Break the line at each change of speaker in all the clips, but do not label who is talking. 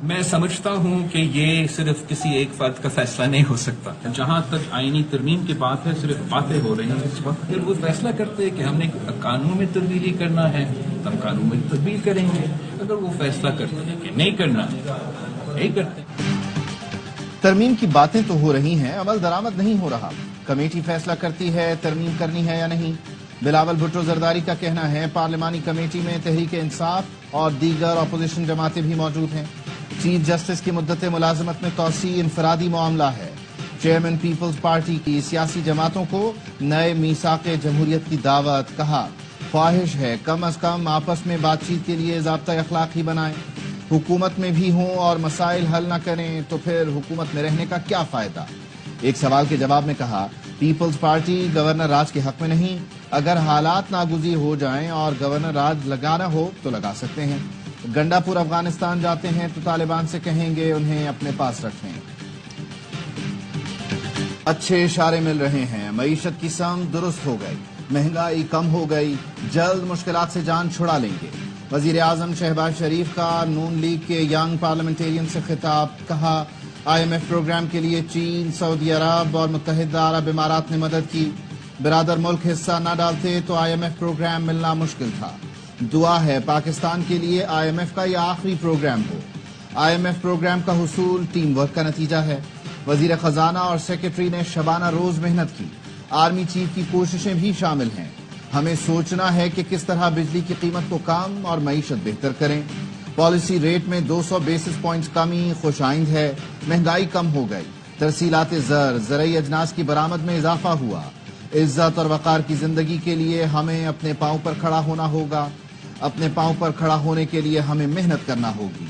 میں سمجھتا ہوں کہ یہ صرف کسی ایک فرد کا فیصلہ نہیں ہو سکتا. جہاں تک آئینی ترمیم کی بات ہے صرف باتیں ہو رہی ہیں اس وقت. پھر وہ فیصلہ کرتے ہیں کہ ہم نے قانون میں تبدیلی کرنا ہے تو ہم قانون میں تبدیل کریں گے. اگر وہ فیصلہ کرتے ہیں کہ نہیں کرنا نہیں کرتے.
ترمیم کی باتیں تو ہو رہی ہیں، عمل درآمد نہیں ہو رہا. کمیٹی فیصلہ کرتی ہے ترمیم کرنی ہے یا نہیں. بلاول بھٹو زرداری کا کہنا ہے پارلیمانی کمیٹی میں تحریک انصاف اور دیگر اپوزیشن جماعتیں بھی موجود ہیں. چیف جسٹس کی مدت ملازمت میں توسیع انفرادی معاملہ ہے. چیئرمین پیپلز پارٹی کی سیاسی جماعتوں کو نئے میثاق جمہوریت کی دعوت. کہا خواہش ہے کم از کم آپس میں بات چیت کے لیے ضابطہ اخلاق ہی بنائیں. حکومت میں بھی ہوں اور مسائل حل نہ کریں تو پھر حکومت میں رہنے کا کیا فائدہ. ایک سوال کے جواب میں کہا پیپلز پارٹی گورنر راج کے حق میں نہیں. اگر حالات ناگزیر ہو جائیں اور گورنر راج لگانا ہو تو لگا سکتے ہیں. گنڈا پور افغانستان جاتے ہیں تو طالبان سے کہیں گے انہیں اپنے پاس رکھیں. اچھے اشارے مل رہے ہیں. معیشت کی سمت درست ہو گئی، مہنگائی کم ہو گئی، جلد مشکلات سے جان چھڑا لیں گے. وزیر اعظم شہباز شریف کا نون لیگ کے ینگ پارلیمنٹیرین سے خطاب. کہا آئی ایم ایف پروگرام کے لیے چین، سعودی عرب اور متحدہ عرب امارات نے مدد کی. برادر ملک حصہ نہ ڈالتے تو آئی ایم ایف پروگرام ملنا مشکل تھا. دعا ہے پاکستان کے لیے آئی ایم ایف کا یہ آخری پروگرام ہو. آئی ایم ایف پروگرام کا حصول ٹیم ورک کا نتیجہ ہے. وزیر خزانہ اور سیکرٹری نے شبانہ روز محنت کی. آرمی چیف کی کوششیں بھی شامل ہیں. ہمیں سوچنا ہے کہ کس طرح بجلی کی قیمت کو کم اور معیشت بہتر کریں. پالیسی ریٹ میں 200 بیسس پوائنٹس کمی خوش آئند ہے. مہنگائی کم ہو گئی. ترسیلات زرعی اجناس کی برآمد میں اضافہ ہوا. عزت اور وقار کی زندگی کے لیے ہمیں اپنے پاؤں پر کھڑا ہونا ہوگا. اپنے پاؤں پر کھڑا ہونے کے لیے ہمیں محنت کرنا ہوگی.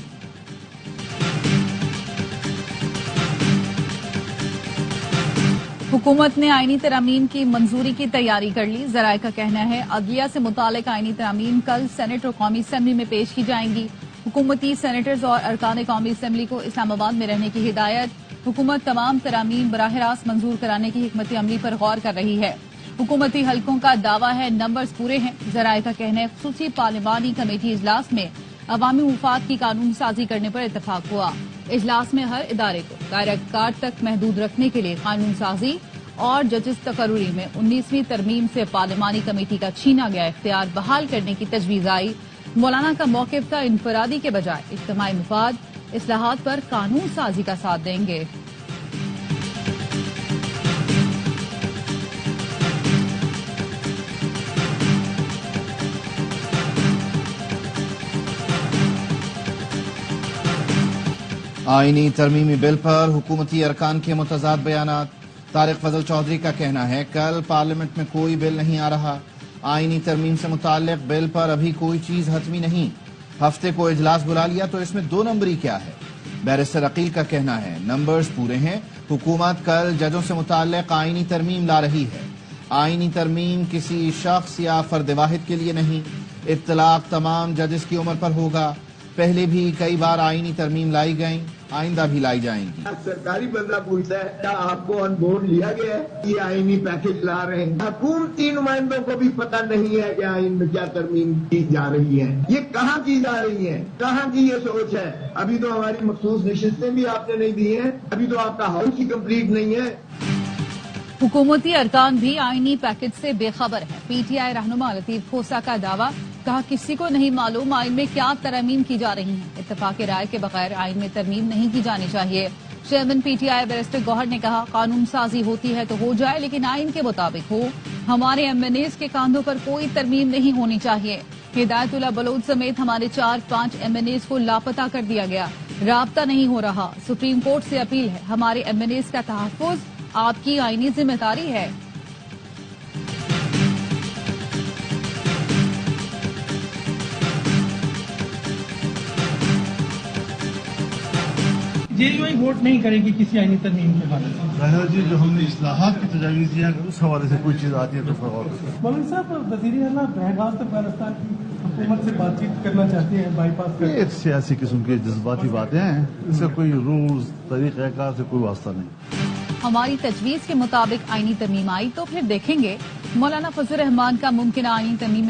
حکومت نے آئینی ترامیم کی منظوری کی تیاری کر لی. ذرائع کا کہنا ہے عدلیہ سے متعلق آئینی ترامیم کل سینٹ اور قومی اسمبلی میں پیش کی جائیں گی. حکومتی سینیٹرز اور ارکان قومی اسمبلی کو اسلام آباد میں رہنے کی ہدایت. حکومت تمام ترامیم براہ راست منظور کرانے کی حکمت عملی پر غور کر رہی ہے. حکومتی حلقوں کا دعویٰ ہے نمبرز پورے ہیں. ذرائع کا کہنا ہے خصوصی پارلیمانی کمیٹی اجلاس میں عوامی مفاد کی قانون سازی کرنے پر اتفاق ہوا. اجلاس میں ہر ادارے کو دائرہ کار تک محدود رکھنے کے لیے قانون سازی اور ججز تقرری میں 19ویں ترمیم سے پارلیمانی کمیٹی کا چھینا گیا اختیار بحال کرنے کی تجویز آئی. مولانا کا موقف تھا انفرادی کے بجائے اجتماعی مفاد اصلاحات پر قانون سازی کا ساتھ دیں گے.
آئینی ترمیمی بل پر حکومتی ارکان کے متضاد بیانات. طارق فضل چودھری کا کہنا ہے کل پارلیمنٹ میں کوئی بل نہیں آ رہا. آئینی ترمیم سے متعلق بل پر ابھی کوئی چیز حتمی نہیں. ہفتے کو اجلاس بلا لیا تو اس میں 2 نمبری کیا ہے. بیرسٹر عقیل کا کہنا ہے نمبرز پورے ہیں. حکومت کل ججوں سے متعلق آئینی ترمیم لا رہی ہے. آئینی ترمیم کسی شخص یا فرد واحد کے لیے نہیں. اطلاق تمام ججز کی عمر پر ہوگا. پہلے بھی کئی بار آئینی ترمیم لائی گئیں، آئندہ بھی لائی جائیں گی.
سرکاری بندہ پوچھتا ہے کیا آپ کو آن بورڈ لیا گیا ہے یہ آئینی پیکج لا رہے ہیں. حکومتی نمائندوں کو بھی پتہ نہیں ہے کہ آئین میں کیا ترمیم کی جا رہی ہے. یہ کہاں کی جا رہی ہے، کہاں کی یہ سوچ ہے. ابھی تو ہماری مخصوص نشستیں بھی آپ نے نہیں دی ہیں. ابھی تو آپ کا ہاؤس ہی کمپلیٹ نہیں ہے.
حکومتی ارکان بھی آئینی پیکج سے بے خبر ہیں. پی ٹی آئی رہنما لطیف کھوسہ کا دعویٰ. کہا کسی کو نہیں معلوم آئین میں کیا ترامیم کی جا رہی ہیں. اتفاق رائے کے بغیر آئین میں ترمیم نہیں کی جانی چاہیے. Chairman P T I barrister Gohar نے کہا قانون سازی ہوتی ہے تو ہو جائے لیکن آئین کے مطابق ہو. ہمارے ایم این ایز کے کاندھوں پر کوئی ترمیم نہیں ہونی چاہیے. ہدایت اللہ بلوچ سمیت ہمارے 4-5 ایم این ایز کو لاپتہ کر دیا گیا. رابطہ نہیں ہو رہا. سپریم کورٹ سے اپیل ہے ہمارے ایم این ایز کا تحفظ آپ کی آئینی ذمہ داری ہے.
جے ووٹ نہیں کرے گی کسی آئینی ترمیم کے بارے میں.
ظاہر جی جو ہم نے اصلاحات کی تجاویز دیا اگر اس حوالے سے کوئی چیز آتی ہے تو غور کریں.
مولانا صاحب وزیر اعلیٰ بہرحال افغانستان کی حکومت سے بات چیت کرنا چاہتے ہیں بائی پاس کر.
یہ سیاسی قسم کی جذباتی باتیں ہیں، اس سے کوئی رولز طریقہ کار سے کوئی واسطہ نہیں.
ہماری تجویز کے مطابق آئینی ترمیم آئی تو پھر دیکھیں گے. مولانا فضل الرحمان کا ممکنہ آئینی ترمیم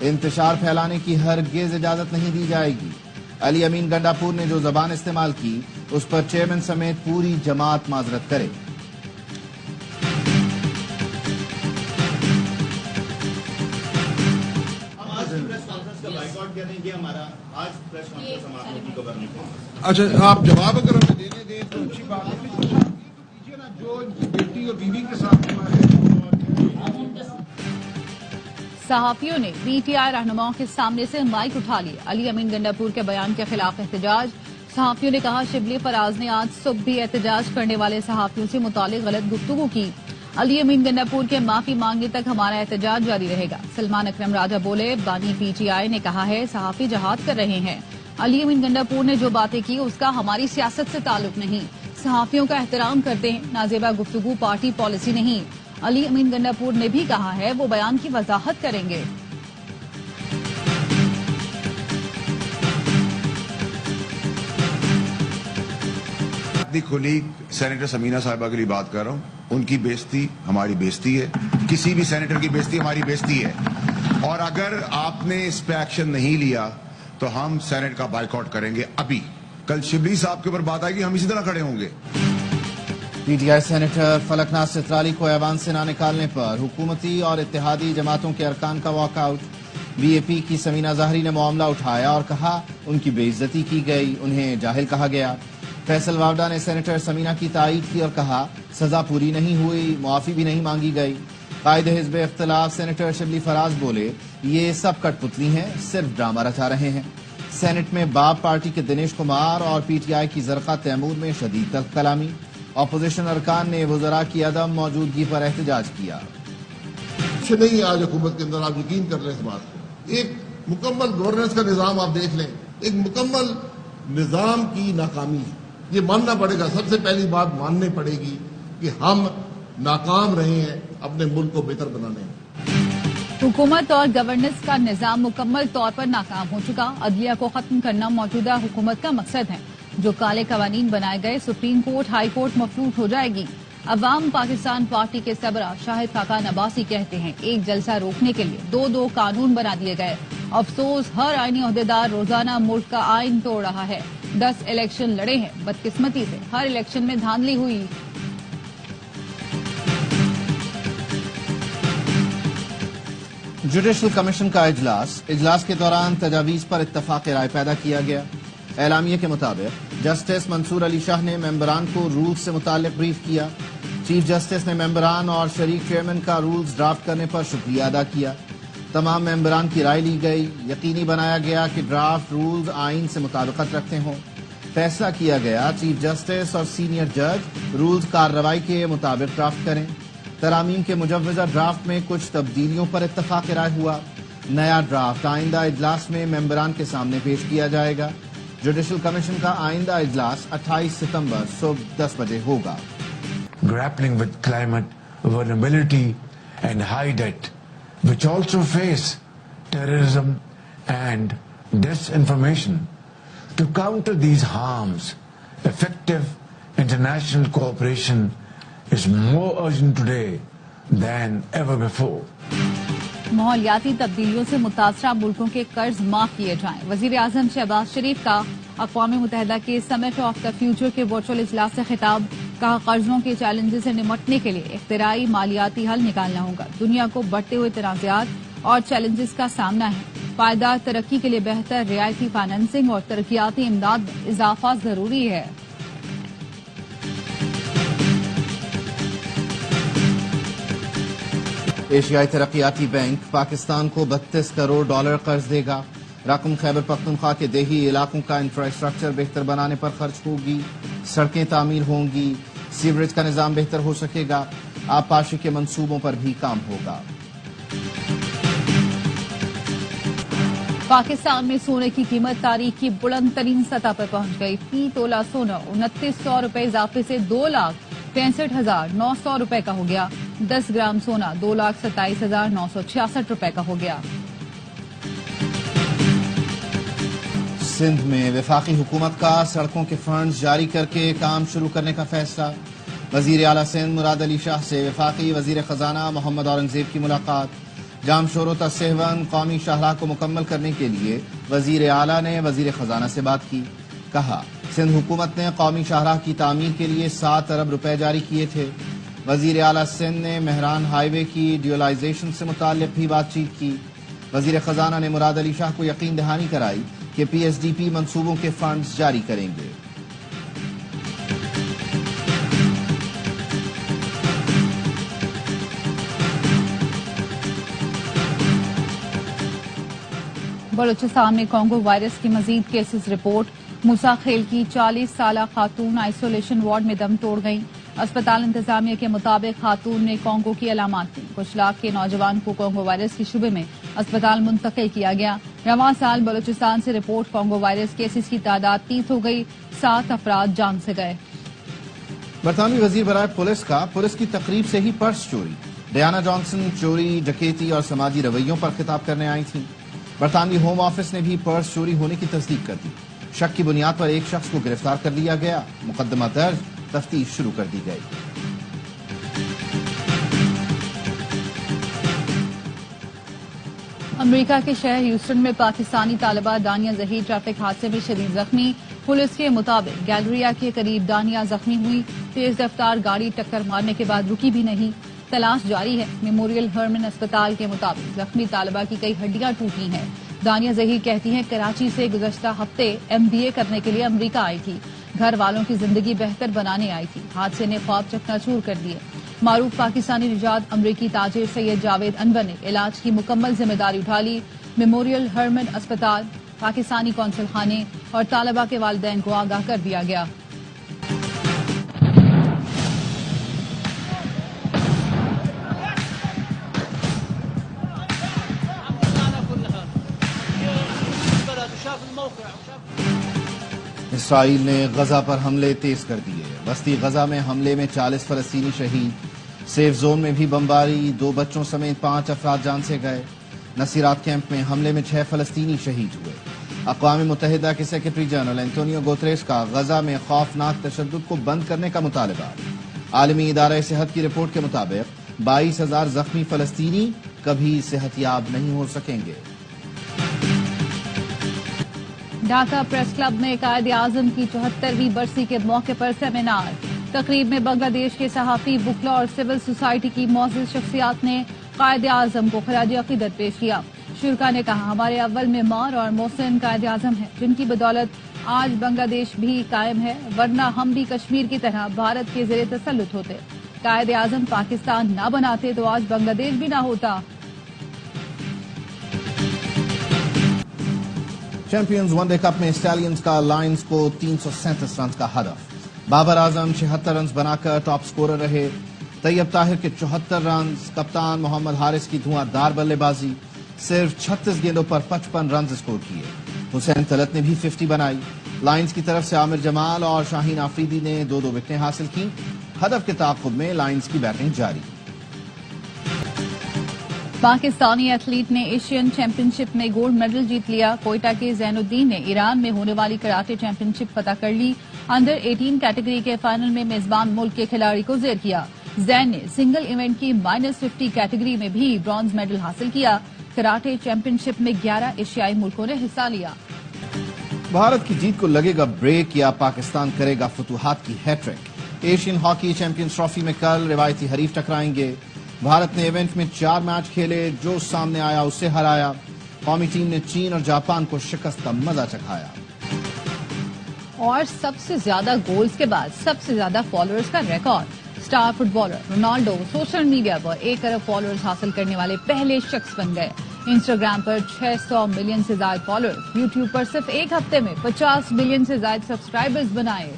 انتشار پھیلانے کی ہرگز اجازت نہیں دی جائے گی. علی امین گنڈاپور نے جو زبان استعمال کی اس پر چیئرمین سمیت پوری جماعت معذرت کرے.
اچھا آپ جواب اگر ہمیں دینے دیں تو اچھی بات ہے. کیجیے نا جو بیٹی اور بیوی کے ساتھ ہوا ہے.
صحافیوں نے پی ٹی آئی رہنماؤں کے سامنے سے مائک اٹھا لیے. علی امین گنڈاپور کے بیان کے خلاف احتجاج. صحافیوں نے کہا شبلی فراز نے آج صبح بھی احتجاج کرنے والے صحافیوں سے متعلق غلط گفتگو کی. علی امین گنڈاپور کے معافی مانگنے تک ہمارا احتجاج جاری رہے گا. سلمان اکرم راجہ بولے بانی پی ٹی آئی نے کہا ہے صحافی جہاد کر رہے ہیں. علی امین گنڈاپور نے جو باتیں کی اس کا ہماری سیاست سے تعلق نہیں. صحافیوں کا احترام کرتے ہیں. نازیبہ گفتگو پارٹی پالیسی نہیں. علی امین گنڈاپور نے بھی کہا ہے وہ بیان کی وضاحت کریں گے.
اپنی کلیگ سینیٹر سمینہ صاحبہ کے لیے بات کر رہا ہوں. ان کی بےزتی ہماری بےزتی ہے. کسی بھی سینیٹر کی بےزتی ہماری بےزتی ہے. اور اگر آپ نے اس پہ ایکشن نہیں لیا تو ہم سینیٹ کا بائیکاٹ کریں گے. ابھی کل شبلی صاحب کے اوپر بات آئے گی ہم اسی طرح کھڑے ہوں گے.
پی ٹی آئی سینیٹر فلک ناز سترالی کو ایوان سے نہ نکالنے پر حکومتی اور اتحادی جماعتوں کے ارکان کا واک آؤٹ. بی اے پی کی سمینہ ظاہری نے معاملہ اٹھایا اور کہا ان کی بے عزتی کی گئی, انہیں جاہل کہا گیا. فیصل واوڈا نے سینیٹر سمینہ کی تائید کی اور کہا سزا پوری نہیں ہوئی, معافی بھی نہیں مانگی گئی. قائد حزب اختلاف سینیٹر شبلی فراز بولے یہ سب کٹ پتلی ہیں, صرف ڈرامہ رچا رہے ہیں. سینٹ میں باپ پارٹی کے دنیش کمار اور پی ٹی آئی کی زرقا تیمور میں شدید تلخ کلامی. اپوزیشن ارکان نے وزراء کی عدم موجودگی پر احتجاج کیا.
اچھا نہیں آج حکومت کے اندر آپ یقین کر لیں اس بات کو. ایک مکمل گورننس کا نظام آپ دیکھ لیں, ایک مکمل نظام کی ناکامی ہے. یہ ماننا پڑے گا, سب سے پہلی بات ماننی پڑے گی کہ ہم ناکام رہے ہیں اپنے ملک کو بہتر بنانے میں.
حکومت اور گورننس کا نظام مکمل طور پر ناکام ہو چکا. عدلیہ کو ختم کرنا موجودہ حکومت کا مقصد ہے. جو کالے قوانین بنائے گئے سپریم کورٹ ہائی کورٹ مفلوٹ ہو جائے گی. عوام پاکستان پارٹی کے سربراہ شاہد خاقان عباسی کہتے ہیں ایک جلسہ روکنے کے لیے دو قانون بنا دیے گئے. افسوس ہر آئینی عہدیدار روزانہ ملک کا آئین توڑ رہا ہے. 10 الیکشن لڑے ہیں, بدقسمتی سے ہر الیکشن میں دھاندلی ہوئی.
جوڈیشل کمیشن کا اجلاس کے دوران تجاویز پر اتفاق رائے پیدا کیا گیا. اعلامیے کے مطابق جسٹس منصور علی شاہ نے ممبران کو رولز سے متعلق بریف کیا. چیف جسٹس نے ممبران اور شریک چیئرمین کا رولز ڈرافٹ کرنے پر شکریہ ادا کیا. تمام ممبران کی رائے لی گئی. یقینی بنایا گیا کہ ڈرافٹ رولز آئین سے مطابقت رکھتے ہوں. فیصلہ کیا گیا چیف جسٹس اور سینئر جج رولز کارروائی کے مطابق ڈرافٹ کریں. ترامیم کے مجوزہ ڈرافٹ میں کچھ تبدیلیوں پر اتفاق رائے ہوا. نیا ڈرافٹ آئندہ اجلاس میں ممبران کے سامنے پیش کیا جائے گا. جوڈیشل کمیشن کا آئندہ اجلاس 28 ستمبر صبح 10 بجے ہوگا.
Grappling with climate vulnerability and high debt, which also face terrorism and disinformation. To counter these harms, effective international cooperation is more urgent today than ever before.
ماحولیاتی تبدیلیوں سے متاثرہ ملکوں کے قرض معاف کیے جائیں. وزیر اعظم شہباز شریف کا اقوام متحدہ کے سمٹ آف دا فیوچر کے ورچوئل اجلاس سے خطاب. کہا قرضوں کے چیلنجز سے نمٹنے کے لیے اختراعی مالیاتی حل نکالنا ہوگا. دنیا کو بڑھتے ہوئے تنازعات اور چیلنجز کا سامنا ہے. پائیدار ترقی کے لیے بہتر رعایتی فائنانسنگ اور ترقیاتی امداد میں اضافہ ضروری ہے.
ایشیائی ترقیاتی بینک پاکستان کو $32 کروڑ قرض دے گا. رقم خیبر پختونخوا کے دیہی علاقوں کا انفراسٹرکچر بہتر بنانے پر خرچ ہوگی. سڑکیں تعمیر ہوں گی, سیوریج کا نظام بہتر ہو سکے گا, آبپاشی کے منصوبوں پر بھی کام ہوگا.
پاکستان میں سونے کی قیمت تاریخ کی بلند ترین سطح پر پہنچ گئی. فی تولہ سونا 2900 روپے اضافے سے 2,63,900 روپے کا ہو گیا. 10 گرام سونا 2,27,966 روپے کا ہو گیا.
سندھ میں وفاقی حکومت کا سڑکوں کے فنڈز جاری کر کے کام شروع کرنے کا فیصلہ. وزیر اعلیٰ سندھ مراد علی شاہ سے وفاقی وزیر خزانہ محمد اورنگزیب کی ملاقات. جامشورو تا سہون قومی شاہراہ کو مکمل کرنے کے لیے وزیر اعلیٰ نے وزیر خزانہ سے بات کی. کہا سندھ حکومت نے قومی شاہراہ کی تعمیر کے لیے 7 ارب روپے جاری کیے تھے. وزیر اعلیٰ سندھ نے مہران ہائی وے کی ڈیولائزیشن سے متعلق بھی بات چیت کی. وزیر خزانہ نے مراد علی شاہ کو یقین دہانی کرائی کہ پی ایس ڈی پی منصوبوں کے فنڈز جاری کریں گے.
بلوچستان میں کانگو وائرس کی مزید کیسز رپورٹ. موسیٰ خیل کی 40 سالہ خاتون آئسولیشن وارڈ میں دم توڑ گئیں. اسپتال انتظامیہ کے مطابق خاتون نے کانگو کی علامات تھیں. کچھ لاکھ کے نوجوان کو کانگو وائرس کے شبے میں اسپتال منتقل کیا گیا. رواں سال بلوچستان سے رپورٹ کانگو وائرس کیسز کی تعداد 30 ہو گئی. 7 افراد جان سے گئے.
برطانوی وزیر برائے پولیس کا پولیس کی تقریب سے ہی پرس چوری. ڈیانا جانسن چوری، ڈکیتی اور سماجی رویوں پر خطاب کرنے آئی تھیں. برطانوی ہوم آفس نے بھی پرس چوری ہونے کی تصدیق کر دی. شک کی بنیاد پر ایک شخص کو گرفتار کر لیا گیا. مقدمہ درج، تفتیش شروع کر دی گئی.
امریکہ کے شہر ہیوسٹن میں پاکستانی طالبہ دانیہ ظہیر ٹریفک حادثے میں شدید زخمی. پولیس کے مطابق گیلریا کے قریب دانیہ زخمی ہوئی. تیز رفتار گاڑی ٹکر مارنے کے بعد رکی بھی نہیں. تلاش جاری ہے. میموریل ہرمن اسپتال کے مطابق زخمی طالبہ کی کئی ہڈیاں ٹوٹی ہیں. دانیہ ظہیر کہتی ہیں کراچی سے گزشتہ ہفتے MBA کرنے کے لیے امریکہ آئی تھی. گھر والوں کی زندگی بہتر بنانے آئی تھی. حادثے نے خواب چکنا-چور کر دیے. معروف پاکستانی نژاد امریکی تاجر سید جاوید انور نے علاج کی مکمل ذمہ داری اٹھا لی. میموریل ہرمن اسپتال، پاکستانی قونصل خانے اور طالبہ کے والدین کو آگاہ کر دیا گیا.
اسرائیل نے غزہ پر حملے تیز کر دیے. وسطی غزہ میں حملے میں 40 فلسطینی شہید. سیف زون میں بھی بمباری، 2 بچوں سمیت 5 افراد جان سے گئے. نصیرات کیمپ میں حملے میں 6 فلسطینی شہید ہوئے. اقوام متحدہ کے سیکرٹری جنرل اینٹونیو گوتریس کا غزہ میں خوفناک تشدد کو بند کرنے کا مطالبہ. عالمی ادارہ صحت کی رپورٹ کے مطابق 22,000 زخمی فلسطینی کبھی صحت یاب نہیں ہو سکیں گے.
ڈھاکہ پریس کلب میں قائد اعظم کی 74ویں برسی کے موقع پر سیمینار. تقریب میں بنگلہ دیش کے صحافی، وکلا اور سول سوسائٹی کی معزز شخصیات نے قائد اعظم کو خراج عقیدت پیش کیا. شرکا نے کہا ہمارے اول معمار اور محسن قائد اعظم ہیں جن کی بدولت آج بنگلہ دیش بھی قائم ہے، ورنہ ہم بھی کشمیر کی طرح بھارت کے زیر تسلط ہوتے. قائد اعظم پاکستان نہ بناتے تو آج بنگلہ دیش بھی نہ ہوتا.
چیمپئنز ون ڈے کپ میں اسٹیلینز کا لائنز کو 337 رنز کا ہدف. بابر اعظم 76 رنز بنا کر ٹاپ سکورر رہے. طیب طاہر کے 74 رنز. کپتان محمد حارث کی دھواں دار بلے بازی. صرف 36 گیندوں پر 55 رنز اسکور کیے. حسین طلعت نے بھی 50 بنائی. لائنز کی طرف سے عامر جمال اور شاہین آفریدی نے 2 وکٹیں حاصل کی. ہدف کے تعاقب میں لائنز کی بیٹنگ جاری.
پاکستانی ایتھلیٹ نے ایشین چیمپئن شپ میں گولڈ میڈل جیت لیا. کوئٹہ کے زین الدین نے ایران میں ہونے والی کراٹے چیمپئن شپ فتح کر لی. انڈر 18 کیٹیگری کے فائنل میں میزبان ملک کے کھلاڑی کو زیر کیا. زین نے سنگل ایونٹ کی -50 کیٹیگری میں بھی برونز میڈل حاصل کیا. کراٹے چیمپئن شپ میں 11 ایشیائی ملکوں نے حصہ لیا.
بھارت کی جیت کو لگے گا بریک یا پاکستان کرے گا فتوحات کی hat-trick. Asian hockey champions trophy میں کل روایتی حریف ٹکرائیں گے. بھارت نے ایونٹ میں 4 میچ کھیلے، جو سامنے آیا اسے ہرایا. قومی ٹیم نے چین اور جاپان کو شکست کا مزہ چکھایا.
اور سب سے زیادہ گولز کے بعد سب سے زیادہ فالوورز کا record. Star footballer Ronaldo social media پر 1 ارب فالوورز حاصل کرنے والے پہلے شخص بن گئے. انسٹاگرام پر 600 ملین سے زائد فالوورز. یوٹیوب پر صرف ایک ہفتے میں 50 ملین سے زائد سبسکرائبرز بنائے.